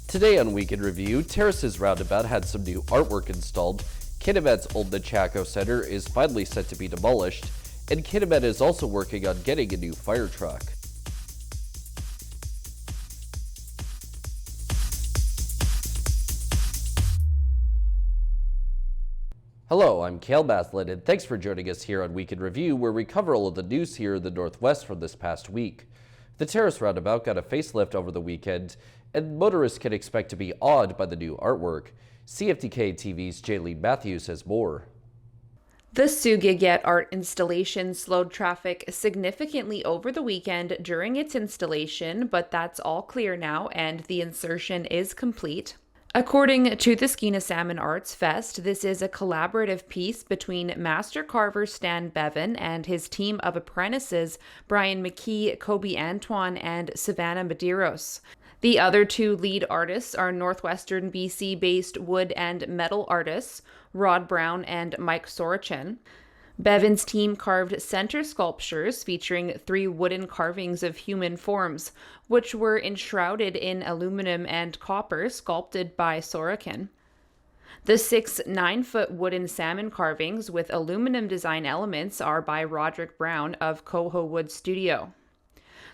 Today on Week in Review, Terrace's Roundabout had some new artwork installed, Kitimat's old Nechako Center is finally set to be demolished, and Kitimat is also working on getting a new fire truck. Hello, I'm Cael Maslin, and thanks for joining us here on Week in Review, where we cover all of the news here in the Northwest from this past week. The Terrace Roundabout got a facelift over the weekend, and motorists can expect to be awed by the new artwork. CFTK-TV's Cael Maslin has more. The Sugaget art installation slowed traffic significantly over the weekend during its installation, but that's all clear now and the insertion is complete. According to the Skeena Salmon Arts Fest, this is a collaborative piece between master carver Stan Bevan and his team of apprentices Brian McKee, Kobe Antoine, and Savannah Medeiros. The other two lead artists are Northwestern BC-based wood and metal artists Rod Brown and Mike Sorochin. Bevan's team carved center sculptures featuring 3 wooden carvings of human forms, which were enshrouded in aluminum and copper sculpted by Sorochin. The 6 9-foot wooden salmon carvings with aluminum design elements are by Roderick Brown of Coho Wood Studio.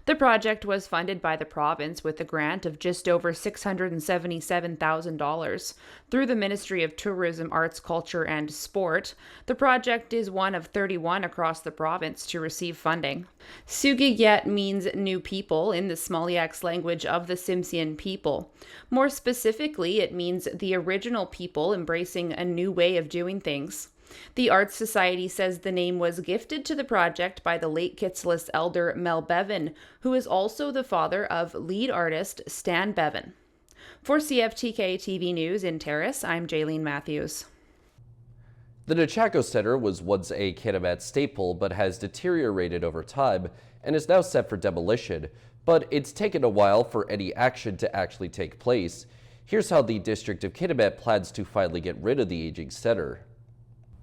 The project was funded by the province with a grant of just over $677,000 through the Ministry of Tourism, Arts, Culture, and Sport. The project is one of 31 across the province to receive funding. Sugaget means new people in the Smalliax language of the Tsimshian people. More specifically, it means the original people embracing a new way of doing things. The Arts Society says the name was gifted to the project by the late Kitsilus elder Mel Bevan, who is also the father of lead artist Stan Bevan. For CFTK-TV News in Terrace, I'm Cael Maslin. The Nechako Center was once a Kitimat staple but has deteriorated over time and is now set for demolition, but it's taken a while for any action to actually take place. Here's how the District of Kitimat plans to finally get rid of the aging center.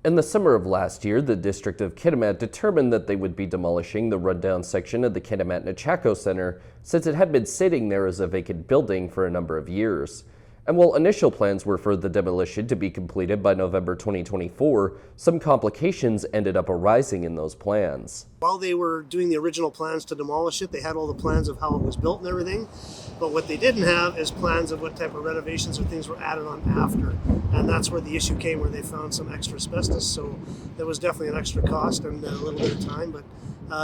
In the summer of last year, the District of Kitimat determined that they would be demolishing the rundown section of the Kitimat Nechako Center since it had been sitting there as a vacant building for a number of years. And while initial plans were for the demolition to be completed by November 2024, some complications ended up arising in those plans. While they were doing the original plans to demolish it, they had all the plans of how it was built and everything. But what they didn't have is plans of what type of renovations or things were added on after. And that's where the issue came, where they found some extra asbestos. So there was definitely an extra cost and a little bit of time. But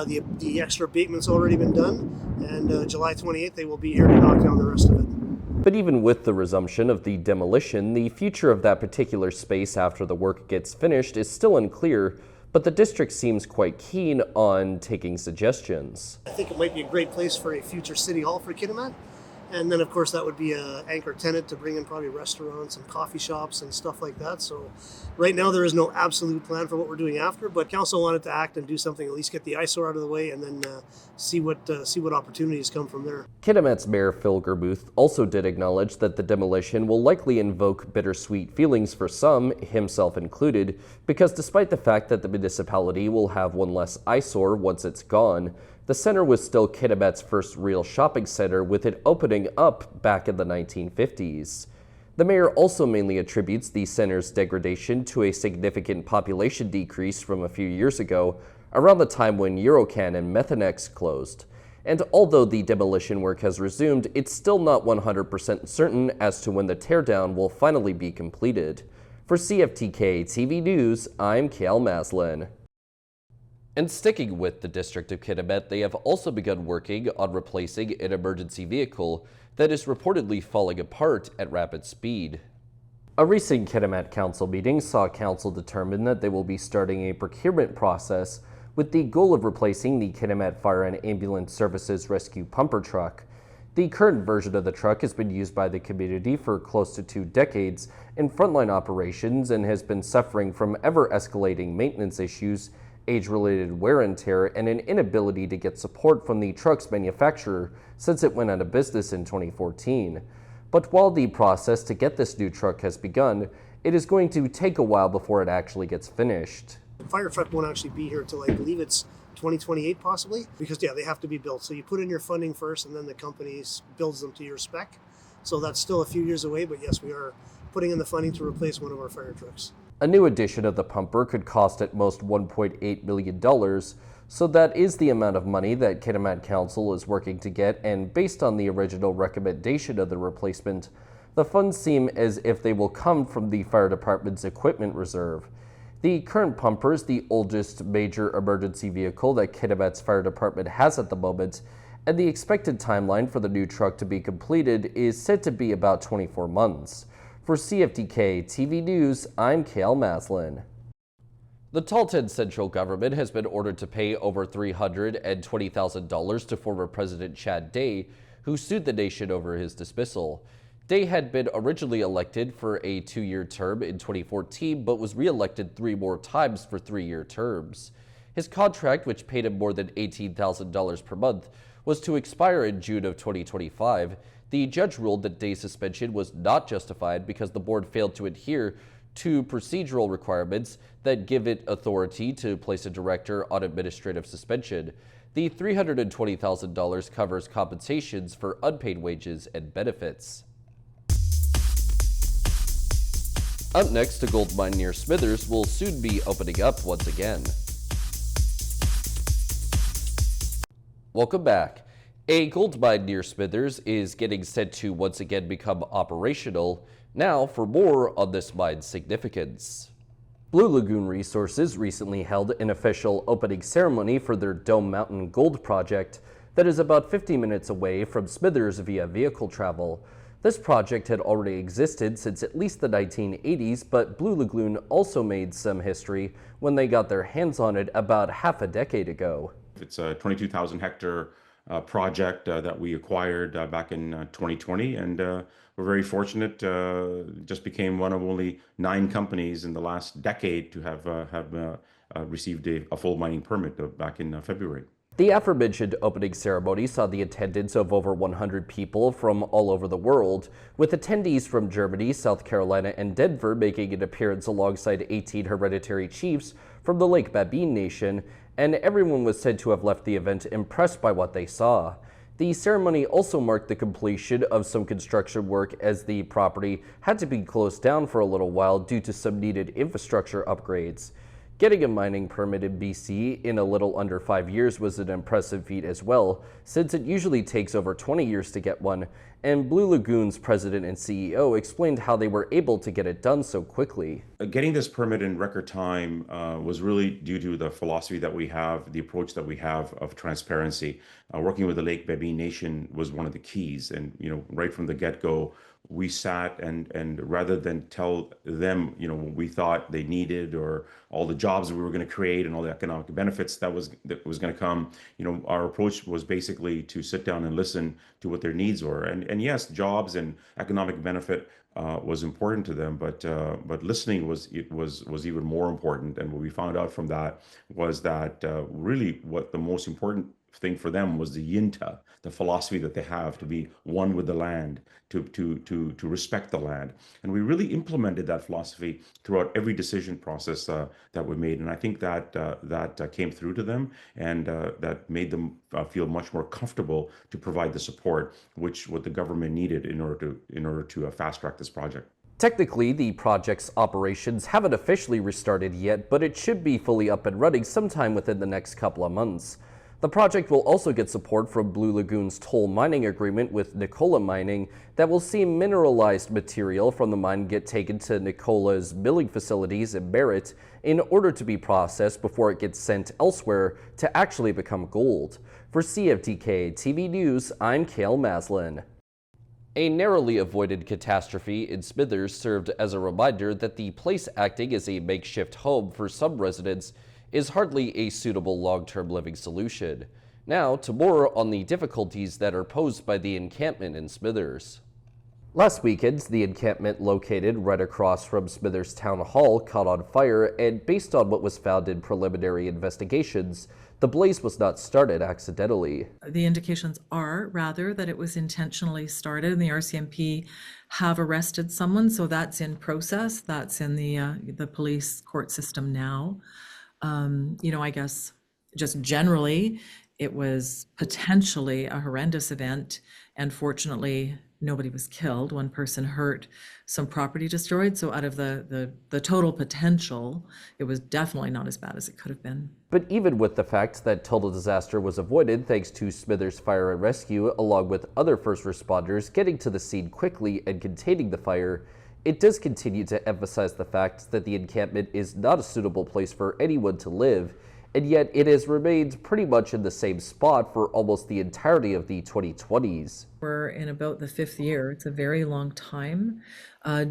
the extra abatement's already been done. And July 28th, they will be here to knock down the rest of it. But even with the resumption of the demolition, the future of that particular space after the work gets finished is still unclear, but the district seems quite keen on taking suggestions. I think it might be a great place for a future city hall for Kitimat. And then, of course, that would be an anchor tenant to bring in probably restaurants and coffee shops and stuff like that. So right now there is no absolute plan for what we're doing after, but council wanted to act and do something, at least get the eyesore out of the way and then see what opportunities come from there. Kitimat's Mayor Phil Germuth also did acknowledge that the demolition will likely invoke bittersweet feelings for some, himself included, because despite the fact that the municipality will have one less eyesore once it's gone, the center was still Kitimat's first real shopping center, with it opening up back in the 1950s. The mayor also mainly attributes the center's degradation to a significant population decrease from a few years ago, around the time when Eurocan and Methanex closed. And although the demolition work has resumed, it's still not 100% certain as to when the teardown will finally be completed. For CFTK-TV News, I'm Cael Maslin. And sticking with the District of Kitimat, they have also begun working on replacing an emergency vehicle that is reportedly falling apart at rapid speed. A recent Kitimat Council meeting saw Council determine that they will be starting a procurement process with the goal of replacing the Kitimat Fire and Ambulance Services Rescue Pumper Truck. The current version of the truck has been used by the community for close to 2 decades in frontline operations and has been suffering from ever-escalating maintenance issues, age-related wear and tear, and an inability to get support from the truck's manufacturer since it went out of business in 2014. But while the process to get this new truck has begun, it is going to take a while before it actually gets finished. The fire truck won't actually be here till I believe it's 2028 possibly, because they have to be built. So you put in your funding first and then the company builds them to your spec. So that's still a few years away, but yes, we are putting in the funding to replace one of our fire trucks. A new edition of the pumper could cost at most $1.8 million, so that is the amount of money that Kitimat Council is working to get, and based on the original recommendation of the replacement, the funds seem as if they will come from the fire department's equipment reserve. The current pumper is the oldest major emergency vehicle that Kitimat's fire department has at the moment, and the expected timeline for the new truck to be completed is said to be about 24 months. For CFTK-TV News, I'm Cael Maslin. The Tahltan central government has been ordered to pay over $320,000 to former President Chad Day, who sued the nation over his dismissal. Day had been originally elected for a 2-year term in 2014, but was re-elected 3 more times for 3-year terms. His contract, which paid him more than $18,000 per month, was to expire in June of 2025. The judge ruled that Day's suspension was not justified because the board failed to adhere to procedural requirements that give it authority to place a director on administrative suspension. The $320,000 covers compensations for unpaid wages and benefits. Up next, a gold mine near Smithers will soon be opening up once again. Welcome back. A gold mine near Smithers is getting set to once again become operational. Now for more on this mine's significance. Blue Lagoon Resources recently held an official opening ceremony for their Dome Mountain Gold project that is about 50 minutes away from Smithers via vehicle travel. This project had already existed since at least the 1980s, but Blue Lagoon also made some history when they got their hands on it about half a decade ago. It's a 22,000 hectare project that we acquired back in 2020, and we're very fortunate. Just became one of only 9 companies in the last decade to have received a full mining permit back in February. The aforementioned opening ceremony saw the attendance of over 100 people from all over the world, with attendees from Germany, South Carolina, and Denver making an appearance alongside 18 hereditary chiefs from the Lake Babine Nation, and everyone was said to have left the event impressed by what they saw. The ceremony also marked the completion of some construction work as the property had to be closed down for a little while due to some needed infrastructure upgrades. Getting a mining permit in BC in a little under 5 years was an impressive feat as well, since it usually takes over 20 years to get one, and Blue Lagoon's president and CEO explained how they were able to get it done so quickly. Getting this permit in record time was really due to the philosophy that we have, the approach that we have of transparency. Working with the Lake Babine Nation was one of the keys, and right from the get-go, we sat and rather than tell them what we thought they needed or all the jobs we were going to create and all the economic benefits that was going to come, our approach was basically to sit down and listen to what their needs were. And yes, jobs and economic benefit was important to them, but listening was even more important. And what we found out from that was that really what the most important thing for them was the Yinta, the philosophy that they have to be one with the land, to respect the land. And we really implemented that philosophy throughout every decision process that we made. And I think that came through to them, and that made them feel much more comfortable to provide the support what the government needed in order to fast track this project. Technically, the project's operations haven't officially restarted yet, but it should be fully up and running sometime within the next couple of months. The project will also get support from Blue Lagoon's toll mining agreement with Nikola Mining that will see mineralized material from the mine get taken to Nikola's milling facilities in Merritt in order to be processed before it gets sent elsewhere to actually become gold. For CFTK-TV News, I'm Cael Maslin. A narrowly avoided catastrophe in Smithers served as a reminder that the place acting as a makeshift home for some residents is hardly a suitable long-term living solution. Now, to more on the difficulties that are posed by the encampment in Smithers. Last weekend, the encampment located right across from Smithers Town Hall caught on fire, and based on what was found in preliminary investigations, the blaze was not started accidentally. The indications are, rather, that it was intentionally started, and the RCMP have arrested someone, so that's in process. That's in the police court system now. I guess just generally, It was potentially a horrendous event, and fortunately, nobody was killed. One person hurt, some property destroyed. So out of the total potential, it was definitely not as bad as it could have been. But even with the fact that total disaster was avoided thanks to Smithers Fire and Rescue, along with other first responders getting to the scene quickly and containing the fire, it does continue to emphasize the fact that the encampment is not a suitable place for anyone to live, and yet it has remained pretty much in the same spot for almost the entirety of the 2020s. We're in about the 5th year. It's a very long time.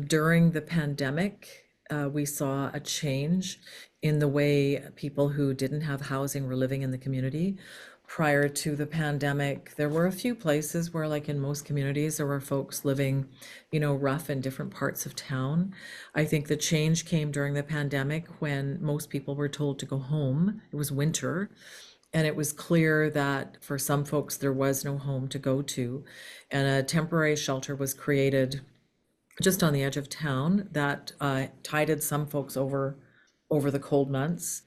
During the pandemic, we saw a change in the way people who didn't have housing were living in the community. Prior to the pandemic, there were a few places where, like in most communities, there were folks living, rough in different parts of town. I think the change came during the pandemic when most people were told to go home. It was winter, and it was clear that for some folks there was no home to go to, and a temporary shelter was created just on the edge of town that tided some folks over the cold months.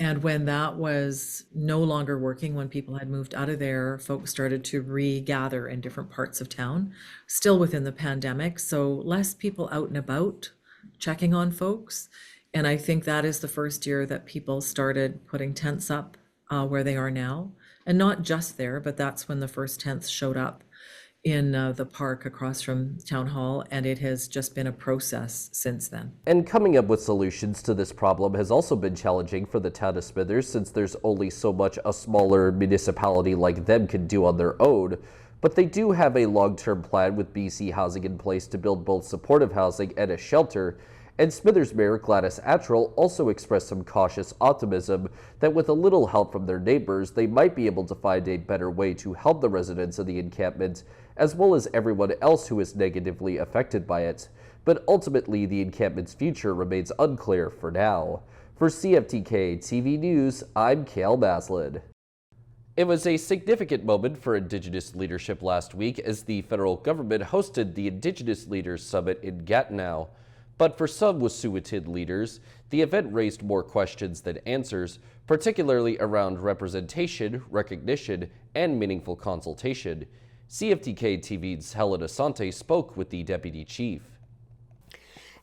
And when that was no longer working, when people had moved out of there, folks started to regather in different parts of town, still within the pandemic. So less people out and about checking on folks. And I think that is the first year that people started putting tents up where they are now. And not just there, but that's when the first tents showed up in the park across from Town Hall, and it has just been a process since then. And coming up with solutions to this problem has also been challenging for the town of Smithers, since there's only so much a smaller municipality like them can do on their own. But they do have a long-term plan with BC Housing in place to build both supportive housing and a shelter. And Smithers Mayor Gladys Attrell also expressed some cautious optimism that with a little help from their neighbors, they might be able to find a better way to help the residents of the encampment, as well as everyone else who is negatively affected by it. But ultimately, the encampment's future remains unclear for now. For CFTK-TV News, I'm Cael Maslin. It was a significant moment for Indigenous leadership last week as the federal government hosted the Indigenous Leaders Summit in Gatineau. But for some Wet'suwet'en leaders, the event raised more questions than answers, particularly around representation, recognition, and meaningful consultation. CFTK-TV's Helen Asante spoke with the deputy chief.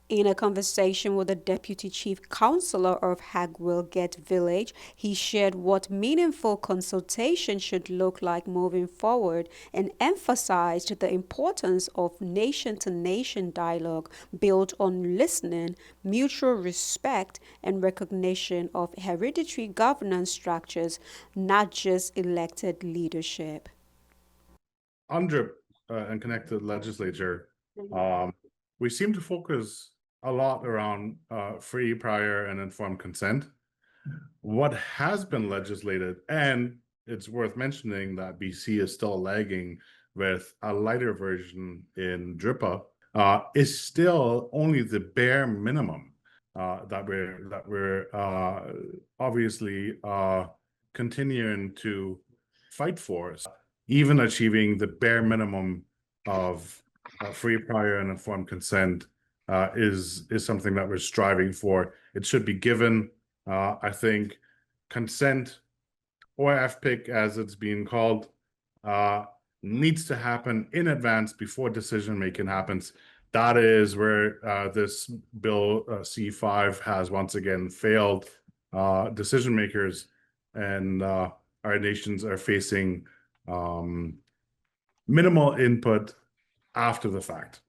In a conversation with the Deputy Chief Counselor of Hagwilget Village, he shared what meaningful consultation should look like moving forward and emphasized the importance of nation-to-nation dialogue built on listening, mutual respect, and recognition of hereditary governance structures, not just elected leadership. Under and connected legislature, we seem to focus a lot around free, prior, and informed consent. What has been legislated, and it's worth mentioning that BC is still lagging with a lighter version in DRIPA, is still only the bare minimum that we're obviously continuing to fight for. Even achieving the bare minimum of free, prior, and informed consent is something that we're striving for. It should be given. I think consent, or FPIC as it's being called, needs to happen in advance before decision making happens. That is where this bill C5 has once again failed. Decision makers and our nations are facing minimal input after the fact.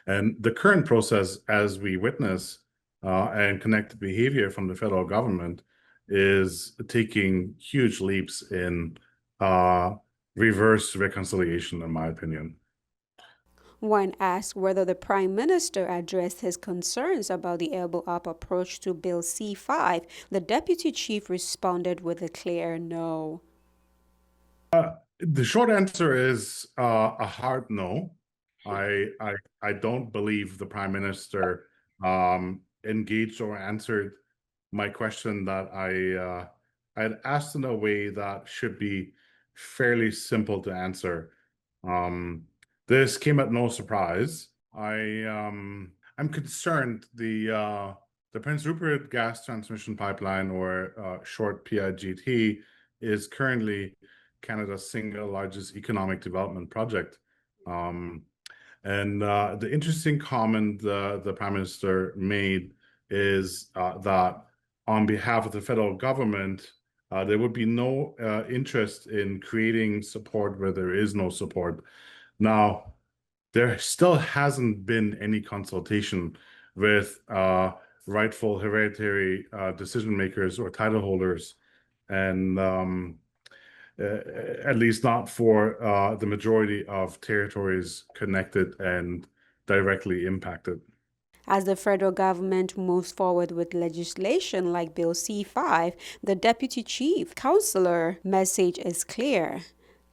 And the current process, as we witness, and connected behavior from the federal government is taking huge leaps in reverse reconciliation, in my opinion. When asked whether the Prime Minister addressed his concerns about the elbow-up approach to Bill C5, the Deputy Chief responded with a clear no. The short answer is a hard no. I don't believe the Prime Minister engaged or answered my question that I had asked in a way that should be fairly simple to answer. This came at no surprise. I'm concerned the Prince Rupert Gas Transmission Pipeline, or short PIGT, is currently Canada's single largest economic development project. The interesting comment the Prime Minister made is that on behalf of the federal government, there would be no interest in creating support where there is no support. Now, there still hasn't been any consultation with rightful hereditary decision makers or title holders, and at least not for the majority of territories connected and directly impacted. As the federal government moves forward with legislation like Bill C-5, the Deputy Chief Counselor message is clear.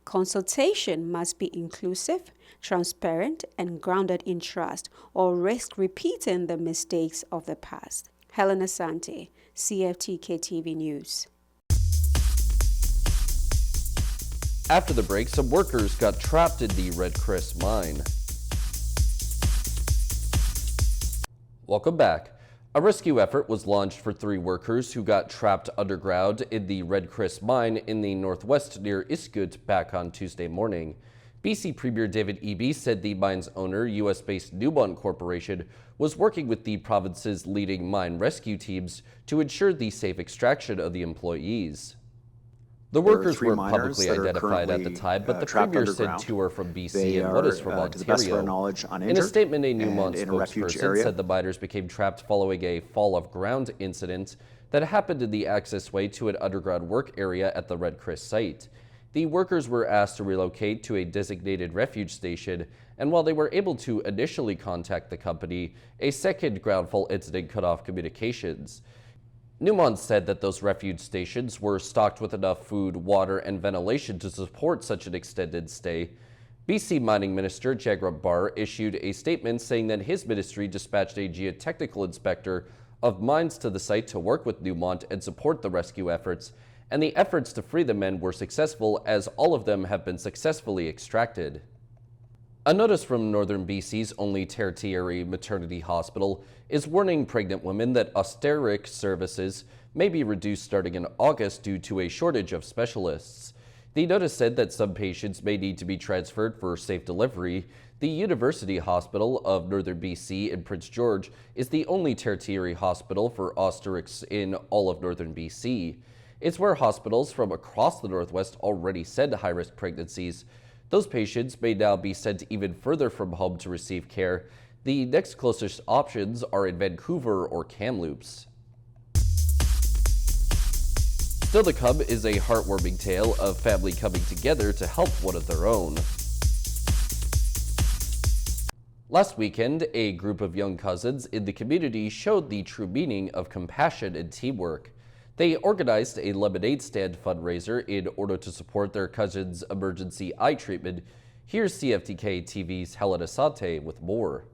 Consultation must be inclusive, transparent, and grounded in trust, or risk repeating the mistakes of the past. Helen Asante, CFTK-TV News. After the break, some workers got trapped in the Red Chris mine. Welcome back. A rescue effort was launched for 3 workers who got trapped underground in the Red Chris mine in the northwest near Iskut back on Tuesday morning. BC Premier David Eby said the mine's owner, U.S.-based Newmont Corporation, was working with the province's leading mine rescue teams to ensure the safe extraction of the employees. The workers weren't publicly identified at the time, but the Premier said 2 are from BC and 1 is from Ontario. To the best of our knowledge, uninjured. In a statement, a Newmont spokesperson said the miners became trapped following a fall-of-ground incident that happened in the accessway to an underground work area at the Red Chris site. The workers were asked to relocate to a designated refuge station, and while they were able to initially contact the company, a second groundfall incident cut off communications. Newmont said that those refuge stations were stocked with enough food, water, and ventilation to support such an extended stay. BC Mining Minister Jagrab Barr issued a statement saying that his ministry dispatched a geotechnical inspector of mines to the site to work with Newmont and support the rescue efforts, and the efforts to free the men were successful as all of them have been successfully extracted. A notice from Northern BC's only tertiary maternity hospital is warning pregnant women that obstetric services may be reduced starting in August due to a shortage of specialists. The notice said that some patients may need to be transferred for safe delivery. The University Hospital of Northern BC in Prince George is the only tertiary hospital for obstetrics in all of Northern BC. It's where hospitals from across the Northwest already send high-risk pregnancies. Those patients may now be sent even further from home to receive care. The next closest options are in Vancouver or Kamloops. Still to come is a heartwarming tale of family coming together to help one of their own. Last weekend, a group of young cousins in the community showed the true meaning of compassion and teamwork. They organized a lemonade stand fundraiser in order to support their cousin's emergency eye treatment. Here's CFTK-TV's Helen Asante with more.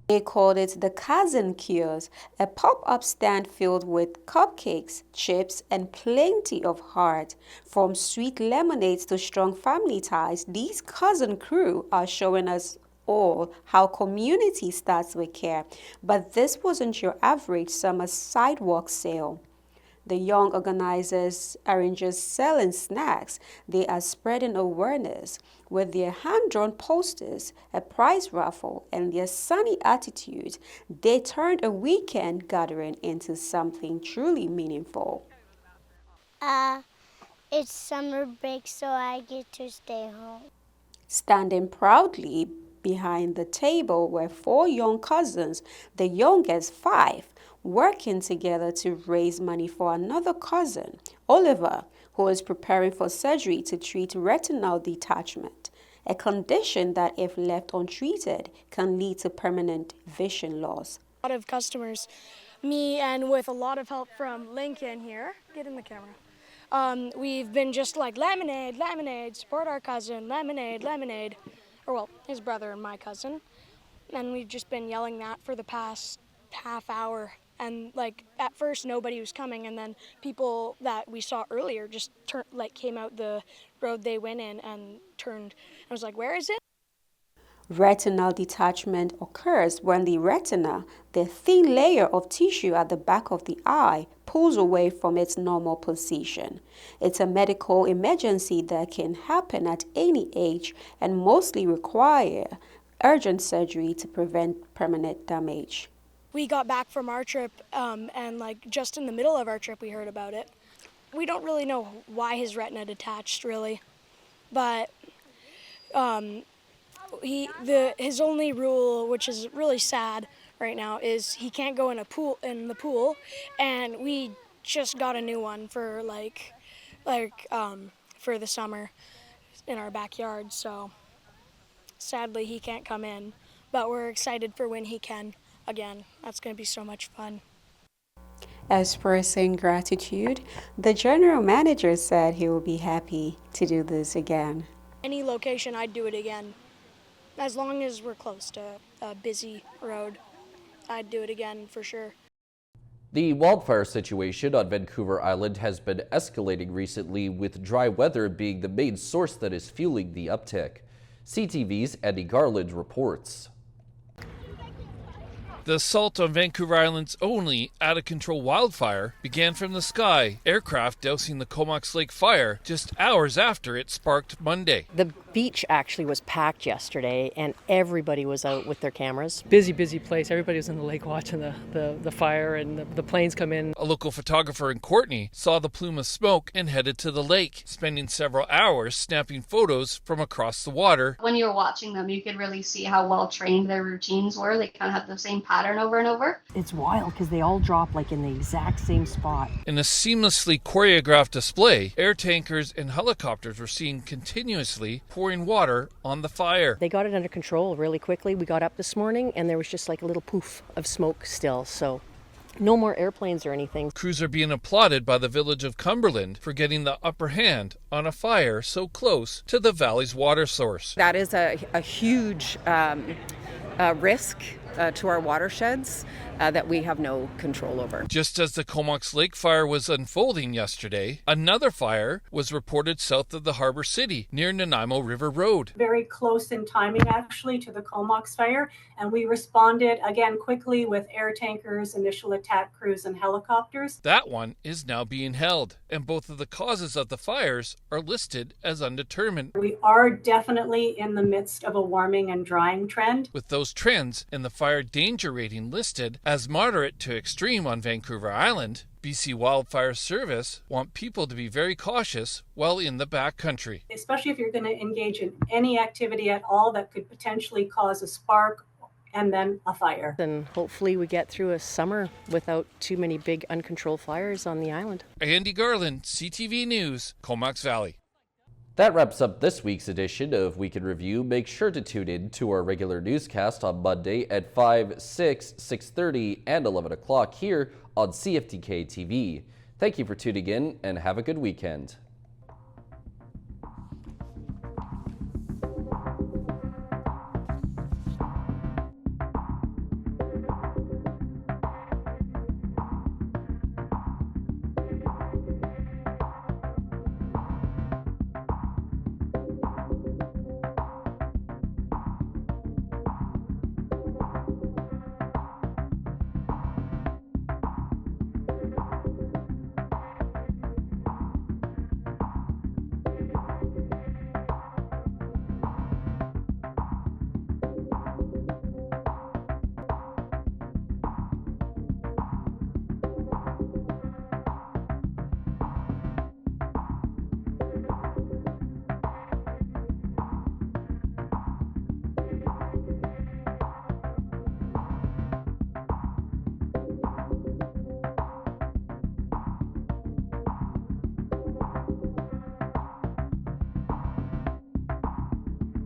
They called it the Cousin Kiosk, a pop-up stand filled with cupcakes, chips, and plenty of heart. From sweet lemonades to strong family ties, these cousin crew are showing us all how community starts with care. But this wasn't your average summer sidewalk sale. The young organizers aren't just selling snacks, they are spreading awareness. With their hand-drawn posters, a prize raffle, and their sunny attitude, they turned a weekend gathering into something truly meaningful. It's summer break, so I get to stay home. Standing proudly behind the table were 4 young cousins, the youngest 5, working together to raise money for another cousin, Oliver, who is preparing for surgery to treat retinal detachment, a condition that, if left untreated, can lead to permanent vision loss. A lot of customers, me, and with a lot of help from Lincoln here, get in the camera, we've been just like, lemonade, lemonade, support our cousin, lemonade, lemonade, or well, his brother and my cousin, and we've just been yelling that for the past half hour. And like at first nobody was coming, and then people that we saw earlier just came out the road they went in and turned. I was like, where is it? Retinal detachment occurs when the retina, the thin layer of tissue at the back of the eye, pulls away from its normal position. It's a medical emergency that can happen at any age and mostly require urgent surgery to prevent permanent damage. We got back from our trip, and like just in the middle of our trip, we heard about it. We don't really know why his retina detached, really, but his only rule, which is really sad right now, is he can't go in the pool, and we just got a new one for for the summer in our backyard. So sadly, he can't come in, but we're excited for when he can again. That's going to be so much fun. Expressing gratitude, the general manager said he will be happy to do this again. Any location, I'd do it again. As long as we're close to a busy road, I'd do it again for sure. The wildfire situation on Vancouver Island has been escalating recently, with dry weather being the main source that is fueling the uptick. CTV's Andy Garland reports. The assault on Vancouver Island's only out-of-control wildfire began from the sky, aircraft dousing the Comox Lake fire just hours after it sparked Monday. The beach actually was packed yesterday, and everybody was out with their cameras. Busy place. Everybody was in the lake watching the fire and the planes come in. A local photographer in Courtenay saw the plume of smoke and headed to the lake, spending several hours snapping photos from across the water. When you were watching them, you could really see how well trained their routines were. They kind of had the same pattern over and over. It's wild because they all drop like in the exact same spot. In a seamlessly choreographed display, air tankers and helicopters were seen continuously pouring water on the fire. They got it under control really quickly. We got up this morning and there was just like a little poof of smoke still, so no more airplanes or anything. Crews are being applauded by the village of Cumberland for getting the upper hand on a fire so close to the valley's water source. That is a huge risk to our watersheds that we have no control over. Just as the Comox Lake fire was unfolding yesterday, another fire was reported south of the harbor city near Nanaimo River Road. Very close in timing actually to the Comox fire, and we responded again quickly with air tankers, initial attack crews, and helicopters. That one is now being held, and both of the causes of the fires are listed as undetermined. We are definitely in the midst of a warming and drying trend, with those trends in the fire danger rating listed as moderate to extreme on Vancouver Island. BC Wildfire Service want people to be very cautious while in the backcountry. Especially if you're going to engage in any activity at all that could potentially cause a spark and then a fire. And hopefully we get through a summer without too many big uncontrolled fires on the island. Andy Garland, CTV News, Comox Valley. That wraps up this week's edition of Week in Review. Make sure to tune in to our regular newscast on Monday at 5, 6, 6:30, and 11 o'clock here on CFTK-TV. Thank you for tuning in, and have a good weekend.